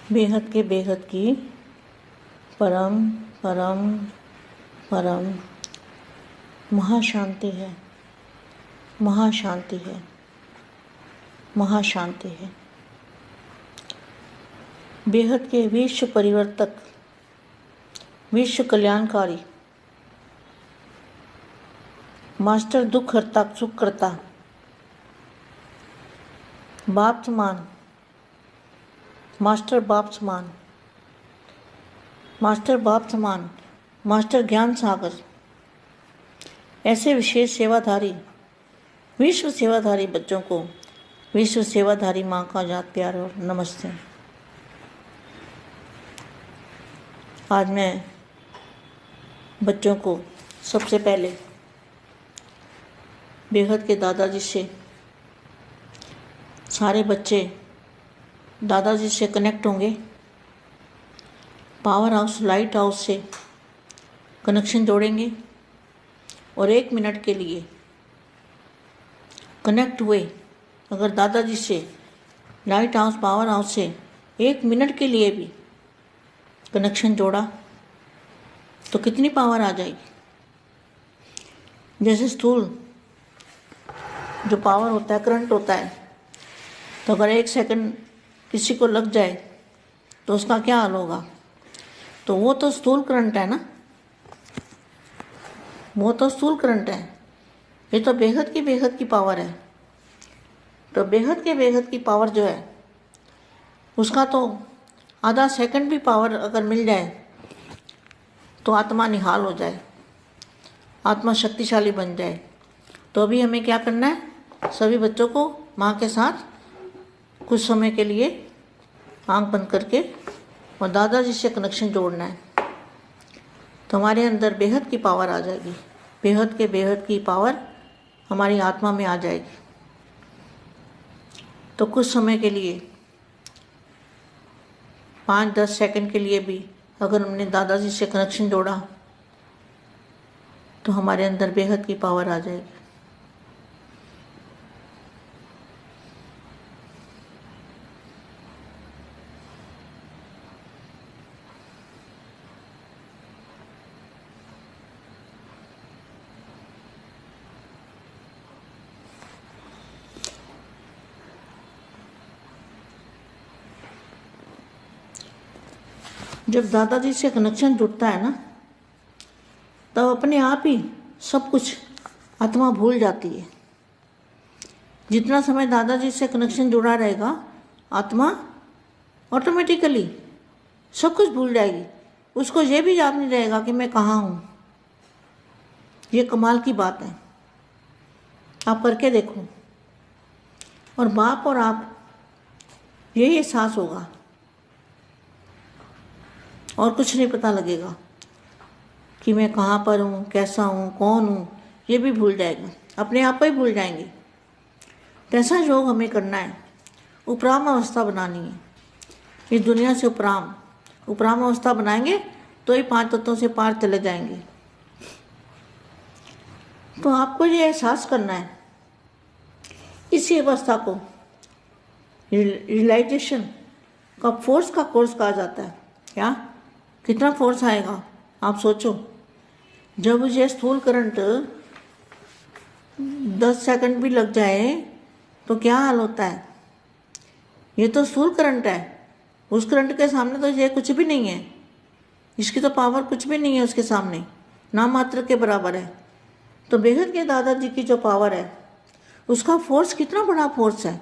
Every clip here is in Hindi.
बेहद की परम परम परम महाशांति है, महाशांति है, महाशांति है। बेहद के विश्व परिवर्तक, विश्व कल्याणकारी, मास्टर दुख हरता सुख करता, बाप समान, मास्टर बाप समान, मास्टर बाप समान, मास्टर ज्ञान सागर, ऐसे विशेष सेवाधारी, विश्व सेवाधारी बच्चों को विश्व सेवाधारी माँ का याद प्यार और नमस्ते। आज मैं बच्चों को सबसे पहले बेहद के दादाजी से, सारे बच्चे दादाजी से कनेक्ट होंगे। पावर हाउस लाइट हाउस से कनेक्शन जोड़ेंगे और 1 मिनट के लिए कनेक्ट हुए। अगर दादाजी से लाइट हाउस पावर हाउस से 1 मिनट के लिए भी कनेक्शन जोड़ा तो कितनी पावर आ जाएगी। जैसे स्थूल जो पावर होता है, करंट होता है, तो अगर 1 सेकंड किसी को लग जाए तो उसका क्या हाल होगा। तो वो तो स्थूल करंट है ना, वो तो स्थूल करंट है। ये तो बेहद की पावर है। तो बेहद की पावर जो है उसका तो आधा सेकंड भी पावर अगर मिल जाए तो आत्मा निहाल हो जाए, आत्मा शक्तिशाली बन जाए। तो अभी हमें क्या करना है, सभी बच्चों को माँ के साथ कुछ समय के लिए आंख बंद करके और दादाजी से कनेक्शन जोड़ना है। तो हमारे अंदर बेहद की पावर आ जाएगी, बेहद की पावर हमारी आत्मा में आ जाएगी। तो कुछ समय के लिए 5-10 सेकंड के लिए भी अगर हमने दादाजी से कनेक्शन जोड़ा तो हमारे अंदर बेहद की पावर आ जाएगी। जब दादाजी से कनेक्शन जुड़ता है ना, तब अपने आप ही सब कुछ आत्मा भूल जाती है। जितना समय दादाजी से कनेक्शन जुड़ा रहेगा, आत्मा ऑटोमेटिकली सब कुछ भूल जाएगी। उसको ये भी याद नहीं रहेगा कि मैं कहाँ हूँ। ये कमाल की बात है, आप करके देखो। और बाप और आप यही एहसास होगा और कुछ नहीं पता लगेगा कि मैं कहाँ पर हूँ, कैसा हूँ, कौन हूँ। ये भी भूल जाएगा, अपने आप ही भूल जाएंगे। तो ऐसा योग हमें करना है, उपराम अवस्था बनानी है। इस दुनिया से उपराम अवस्था बनाएंगे तो ही 5 तत्वों से पार चले जाएंगे। तो आपको ये एहसास करना है, इसी अवस्था को रियलाइजेशन का फोर्स का कोर्स कहा जाता है। क्या कितना फोर्स आएगा आप सोचो। जब ये स्थूल करंट 10 सेकंड भी लग जाए तो क्या हाल होता है। ये तो स्थूल करंट है, उस करंट के सामने तो ये कुछ भी नहीं है। इसकी तो पावर कुछ भी नहीं है उसके सामने, नाम मात्र के बराबर है। तो बेहद के दादाजी की जो पावर है, उसका फोर्स कितना बड़ा फोर्स है,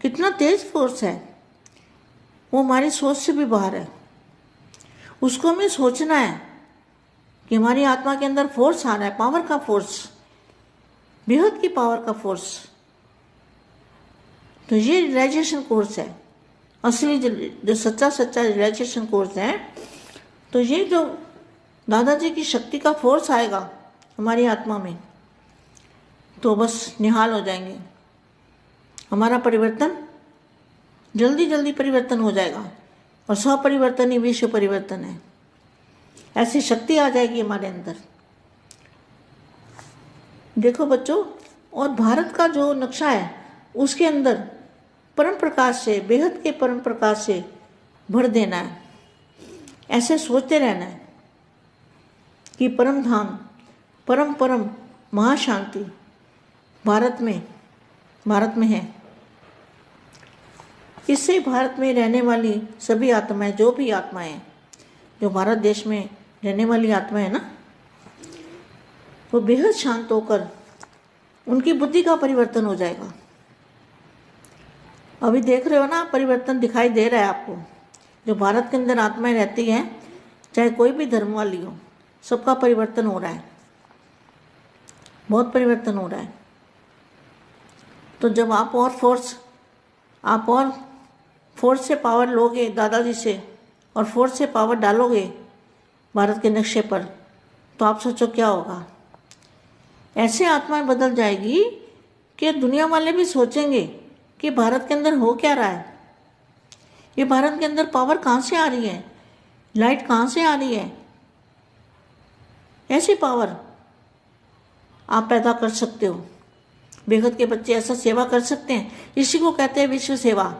कितना तेज फोर्स है। वो हमारी सोच से भी बाहर है। उसको हमें सोचना है कि हमारी आत्मा के अंदर फोर्स आ रहा है, पावर का फोर्स, बेहद की पावर का फोर्स। तो ये रियलाइजेशन कोर्स है, असली जो सच्चा रियलाइजेशन कोर्स है। तो ये जो दादाजी की शक्ति का फोर्स आएगा हमारी आत्मा में, तो बस निहाल हो जाएंगे। हमारा परिवर्तन जल्दी परिवर्तन हो जाएगा। और स्वपरिवर्तन ही विश्व परिवर्तन है। ऐसी शक्ति आ जाएगी हमारे अंदर। देखो बच्चों, और भारत का जो नक्शा है उसके अंदर परम प्रकाश से, बेहद के परम प्रकाश से भर देना है। ऐसे सोचते रहना है कि परम धाम, परम परम महाशांति भारत में है। इससे भारत में रहने वाली सभी आत्माएं, जो भी आत्माएं जो भारत देश में रहने वाली आत्माएं है ना, वो बेहद शांत होकर उनकी बुद्धि का परिवर्तन हो जाएगा। अभी देख रहे हो ना, परिवर्तन दिखाई दे रहा है आपको। जो भारत के अंदर आत्माएं रहती हैं, चाहे कोई भी धर्म वाली हो, सबका परिवर्तन हो रहा है, बहुत परिवर्तन हो रहा है। तो जब आप और फोर्स से पावर लोगे दादाजी से, और फोर्स से पावर डालोगे भारत के नक्शे पर, तो आप सोचो क्या होगा। ऐसे आत्माएं बदल जाएगी कि दुनिया वाले भी सोचेंगे कि भारत के अंदर हो क्या रहा है, ये भारत के अंदर पावर कहाँ से आ रही है, लाइट कहाँ से आ रही है। ऐसी पावर आप पैदा कर सकते हो। बेहद के बच्चे ऐसा सेवा कर सकते हैं। इसी को कहते हैं विश्व सेवा।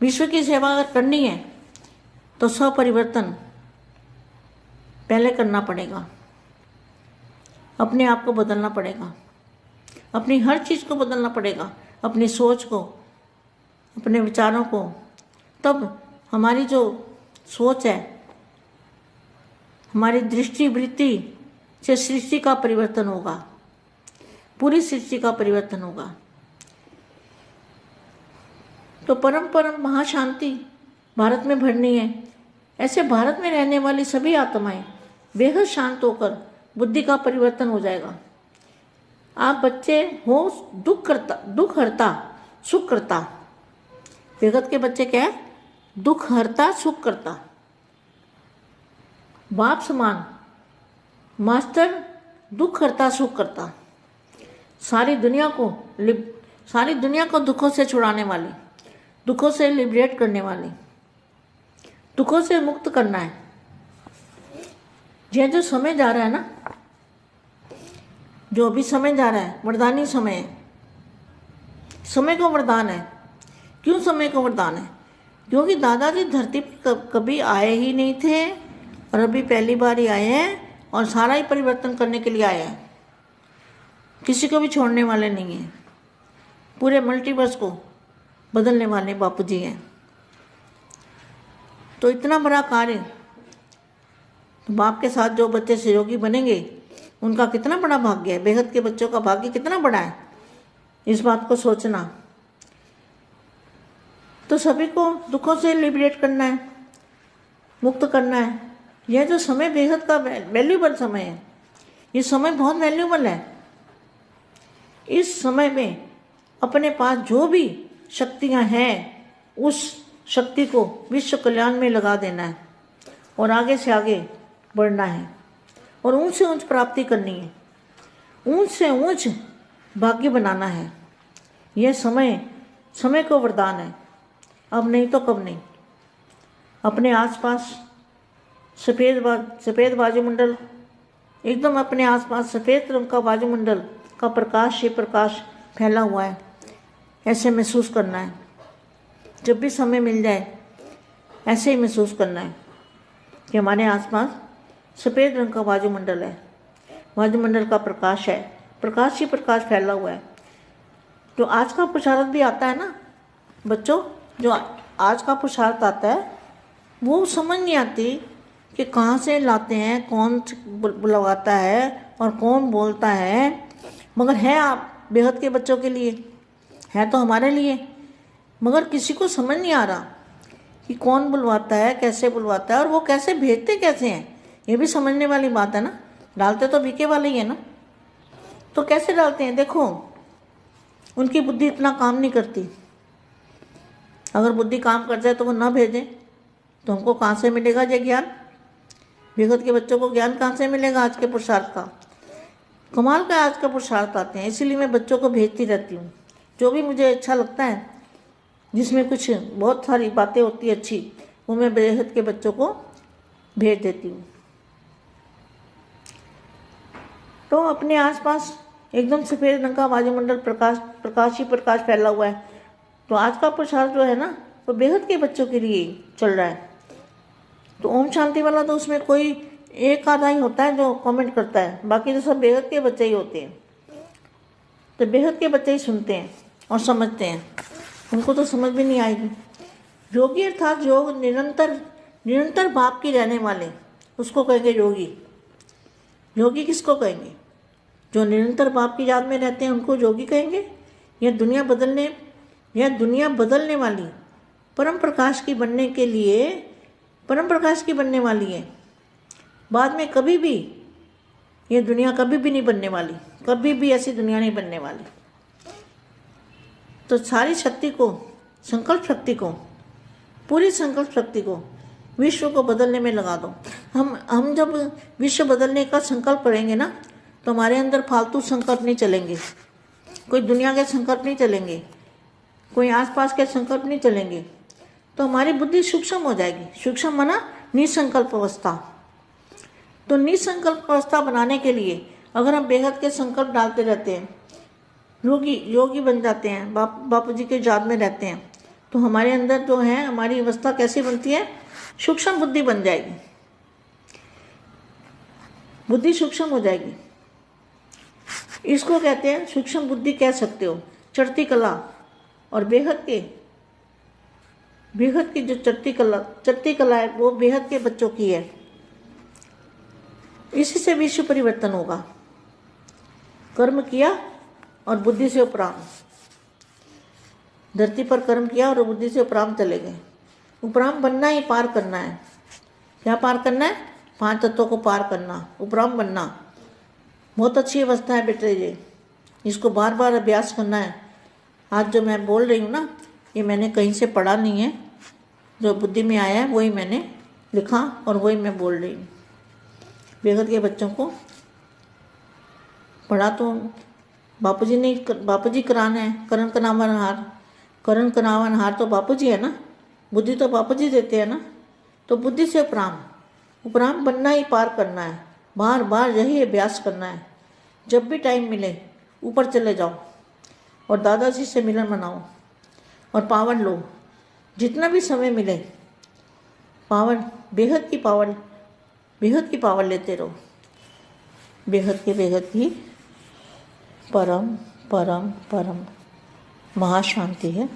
विश्व की सेवा अगर करनी है तो स्वपरिवर्तन पहले करना पड़ेगा, अपने आप को बदलना पड़ेगा, अपनी हर चीज़ को बदलना पड़ेगा, अपनी सोच को, अपने विचारों को। तब हमारी जो सोच है, हमारी दृष्टि वृत्ति से सृष्टि का परिवर्तन होगा, पूरी सृष्टि का परिवर्तन होगा। तो परम परम महाशांति भारत में भरनी है। ऐसे भारत में रहने वाली सभी आत्माएं बेहद शांत होकर बुद्धि का परिवर्तन हो जाएगा। आप बच्चे हो दुख हरता सुख करता। बेहद के बच्चे क्या है? दुख हरता सुख करता। बाप समान मास्टर दुख हरता सुख करता। सारी दुनिया को दुखों से छुड़ाने वाली, दुखों से लिबरेट करने वाली, दुखों से मुक्त करना है। यह जो समय जा रहा है ना, जो अभी समय जा रहा है, वरदानी समय है। समय को वरदान है। क्यों समय को वरदान है? क्योंकि दादाजी धरती पर कभी आए ही नहीं थे और अभी पहली बार ही आए हैं और सारा ही परिवर्तन करने के लिए आए हैं। किसी को भी छोड़ने वाले नहीं हैं। पूरे मल्टीवर्स को बदलने वाले बापू जी हैं। तो इतना बड़ा कार्य, तो बाप के साथ जो बच्चे सहयोगी बनेंगे उनका कितना बड़ा भाग्य है। बेहद के बच्चों का भाग्य कितना बड़ा है, इस बात को सोचना। तो सभी को दुखों से लिबरेट करना है, मुक्त करना है। यह जो समय बेहद का वैल्यूबल समय है, ये समय बहुत वैल्यूबल है। इस समय में अपने पास जो भी शक्तियां हैं, उस शक्ति को विश्व कल्याण में लगा देना है और आगे से आगे बढ़ना है और ऊंच से ऊंच प्राप्ति करनी है, ऊंच से ऊंच भाग्य बनाना है। यह समय को वरदान है। अब नहीं तो कब नहीं। अपने आसपास सफ़ेद वायुमंडल, एकदम अपने आसपास सफ़ेद रंग का वायुमंडल का प्रकाश ही प्रकाश फैला हुआ है, ऐसे महसूस करना है। जब भी समय मिल जाए ऐसे ही महसूस करना है कि हमारे आसपास सफ़ेद रंग का वायुमंडल है, वायुमंडल का प्रकाश है, प्रकाश ही प्रकाश फैला हुआ है। जो आज का पुरुषार्थ भी आता है ना बच्चों, जो आज का पुरुषार्थ आता है वो समझ नहीं आती कि कहाँ से लाते हैं, कौन बुलवाता है और कौन बोलता है। मगर है आप बेहद के बच्चों के लिए, है तो हमारे लिए, मगर किसी को समझ नहीं आ रहा कि कौन बुलवाता है, कैसे बुलवाता है और वो कैसे भेजते कैसे हैं। ये भी समझने वाली बात है ना। डालते तो बीके वाले ही है ना, तो कैसे डालते हैं? देखो, उनकी बुद्धि इतना काम नहीं करती। अगर बुद्धि काम कर जाए तो वो ना भेजें तो हमको कहाँ से मिलेगा ये ज्ञान? बेहद के बच्चों को ज्ञान कहाँ से मिलेगा? आज के पुरुषार्थ का कमाल का आज का पुरुषार्थ आते हैं। इसीलिए मैं बच्चों को भेजती रहती हूँ। जो भी मुझे अच्छा लगता है, जिसमें कुछ बहुत सारी बातें होती है अच्छी, वो मैं बेहद के बच्चों को भेज देती हूँ। तो अपने आसपास एकदम सफ़ेद रंग का वायुमंडल प्रकाश ही प्रकाश फैला हुआ है। तो आज का पुरुषार्थ जो है ना, वो बेहद के बच्चों के लिए चल रहा है। तो ओम शांति वाला तो उसमें कोई एक आधा ही होता है जो कमेंट करता है, बाकी तो सब बेहद के बच्चे ही होते हैं। तो बेहद के बच्चे ही सुनते हैं और समझते हैं, उनको तो समझ भी नहीं आएगी। योगी अर्थात योग निरंतर भाव की रहने वाले, उसको कहेंगे योगी। योगी किसको कहेंगे? जो निरंतर भाव की याद में रहते हैं उनको योगी कहेंगे। यह दुनिया बदलने वाली परम प्रकाश की बनने वाली है। बाद में कभी भी ये दुनिया कभी भी नहीं बनने वाली, कभी भी ऐसी दुनिया नहीं बनने वाली। तो सारी शक्ति को, संकल्प शक्ति को, पूरी संकल्प शक्ति को विश्व को बदलने में लगा दो। हम जब विश्व बदलने का संकल्प करेंगे ना, तो हमारे अंदर फालतू संकल्प नहीं चलेंगे, कोई दुनिया के संकल्प नहीं चलेंगे, कोई आसपास के संकल्प नहीं चलेंगे। तो हमारी बुद्धि सूक्ष्म हो जाएगी। सूक्ष्म माना निसंकल्प अवस्था। तो निसंकल्प अवस्था बनाने के लिए अगर हम बेहद के संकल्प डालते रहते हैं, योगी बन जाते हैं, बापू जी के याद में रहते हैं, तो हमारे अंदर जो है हमारी अवस्था कैसी बनती है? सूक्ष्म बुद्धि बन जाएगी, बुद्धि सूक्ष्म हो जाएगी। इसको कहते हैं सूक्ष्म बुद्धि कह सकते हो, चढ़ती कला। और बेहद की जो चढ़ती कला है वो बेहद के बच्चों की है। इसी से विश्व परिवर्तन होगा। कर्म किया और बुद्धि से उपराम, धरती पर कर्म किया और बुद्धि से उपराम चले गए। उपराम बनना ही पार करना है। क्या पार करना है? 5 तत्वों को पार करना, उपराम बनना। बहुत अच्छी अवस्था है बेटे ये, इसको बार बार अभ्यास करना है। आज जो मैं बोल रही हूँ ना, ये मैंने कहीं से पढ़ा नहीं है, जो बुद्धि में आया है वही मैंने लिखा और वही मैं बोल रही हूँ। बेहद के बच्चों को पढ़ा तो बापू जी कराना है। करण कनावन हार तो बापू जी है ना, बुद्धि तो बापू जी देते हैं ना। तो बुद्धि से उपराम बनना ही पार करना है। बार बार यही अभ्यास करना है। जब भी टाइम मिले ऊपर चले जाओ और दादाजी से मिलन मनाओ और पावर लो। जितना भी समय मिले पावर, बेहद की पावर लेते रहो। बेहद की परम महाशांति है।